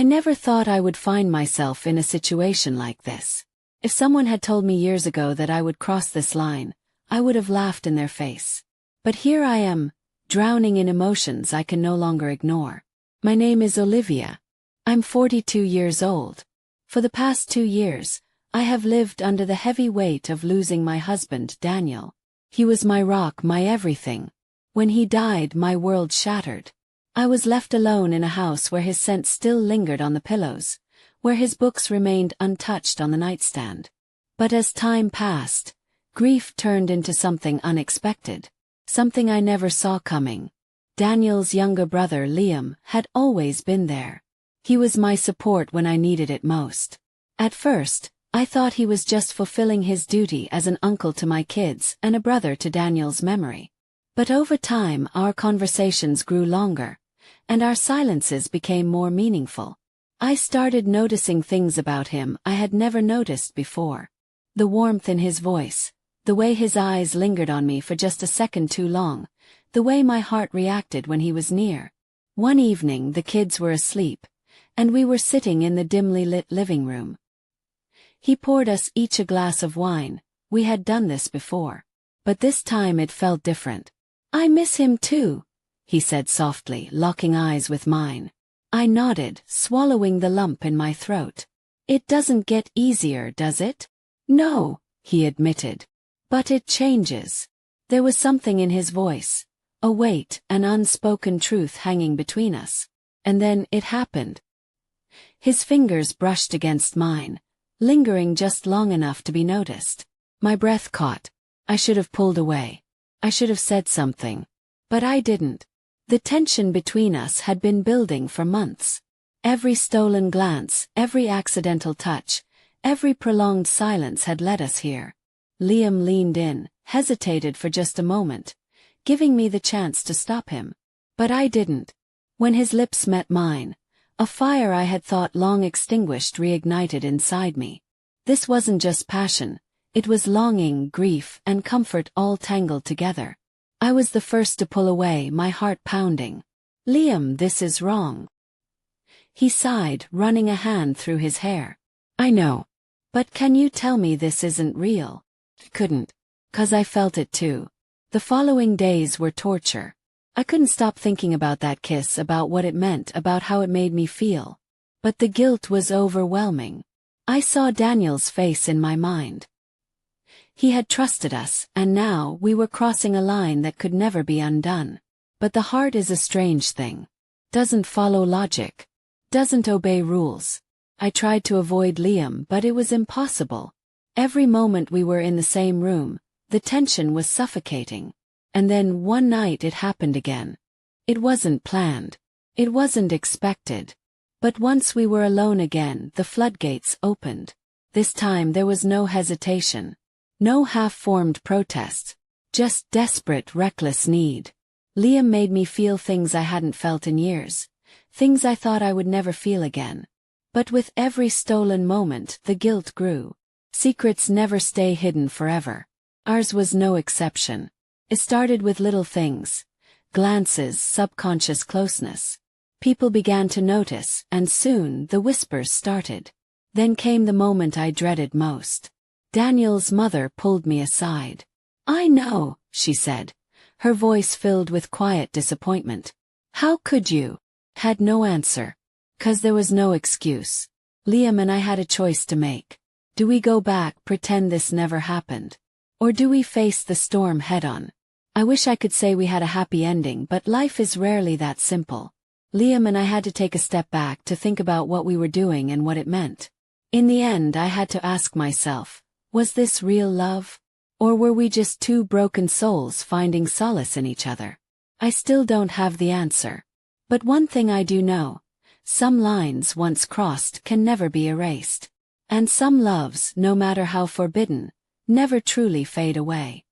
never thought I would find myself in a situation like this. If someone had told me years ago that I would cross this line, I would have laughed in their face. But here I am, drowning in emotions I can no longer ignore. My name is Olivia. I'm 42 years old. For the past 2 years, I have lived under the heavy weight of losing my husband, Daniel. He was my rock, my everything. When he died, my world shattered. I was left alone in a house where his scent still lingered on the pillows, where his books remained untouched on the nightstand. But as time passed, grief turned into something unexpected, something I never saw coming. Daniel's younger brother, Liam, had always been there. He was my support when I needed it most. At first, I thought he was just fulfilling his duty as an uncle to my kids and a brother to Daniel's memory. But over time, our conversations grew longer, and our silences became more meaningful. I started noticing things about him I had never noticed before. The warmth in his voice, the way his eyes lingered on me for just a second too long, the way my heart reacted when he was near. One evening the kids were asleep, and we were sitting in the dimly lit living room. He poured us each a glass of wine. We had done this before. But this time it felt different. "I miss him too," he said softly, locking eyes with mine. I nodded, swallowing the lump in my throat. "It doesn't get easier, does it?" "No," he admitted. "But it changes." There was something in his voice, a weight, an unspoken truth hanging between us. And then it happened. His fingers brushed against mine, lingering just long enough to be noticed. My breath caught. I should have pulled away. I should have said something. But I didn't. The tension between us had been building for months. Every stolen glance, every accidental touch, every prolonged silence had led us here. Liam leaned in, hesitated for just a moment, giving me the chance to stop him. But I didn't. When his lips met mine, a fire I had thought long extinguished reignited inside me. This wasn't just passion, it was longing, grief, and comfort all tangled together. I was the first to pull away, my heart pounding. "Liam, this is wrong." He sighed, running a hand through his hair. "I know. But can you tell me this isn't real?" Couldn't. 'Cause I felt it too. The following days were torture. I couldn't stop thinking about that kiss, about what it meant, about how it made me feel. But the guilt was overwhelming. I saw Daniel's face in my mind. He had trusted us, and now we were crossing a line that could never be undone. But the heart is a strange thing. Doesn't follow logic. Doesn't obey rules. I tried to avoid Liam, but it was impossible. Every moment we were in the same room, the tension was suffocating. And then one night it happened again. It wasn't planned. It wasn't expected. But once we were alone again, the floodgates opened. This time there was no hesitation. No half-formed protest. Just desperate, reckless need. Liam made me feel things I hadn't felt in years. Things I thought I would never feel again. But with every stolen moment, the guilt grew. Secrets never stay hidden forever. Ours was no exception. It started with little things. Glances, subconscious closeness. People began to notice, and soon the whispers started. Then came the moment I dreaded most. Daniel's mother pulled me aside. "I know," she said, her voice filled with quiet disappointment. "How could you?" Had no answer. 'Cause there was no excuse. Liam and I had a choice to make. Do we go back, pretend this never happened? Or do we face the storm head-on? I wish I could say we had a happy ending, but life is rarely that simple. Liam and I had to take a step back to think about what we were doing and what it meant. In the end, I had to ask myself, was this real love? Or were we just two broken souls finding solace in each other? I still don't have the answer. But one thing I do know, some lines once crossed can never be erased. And some loves, no matter how forbidden, never truly fade away.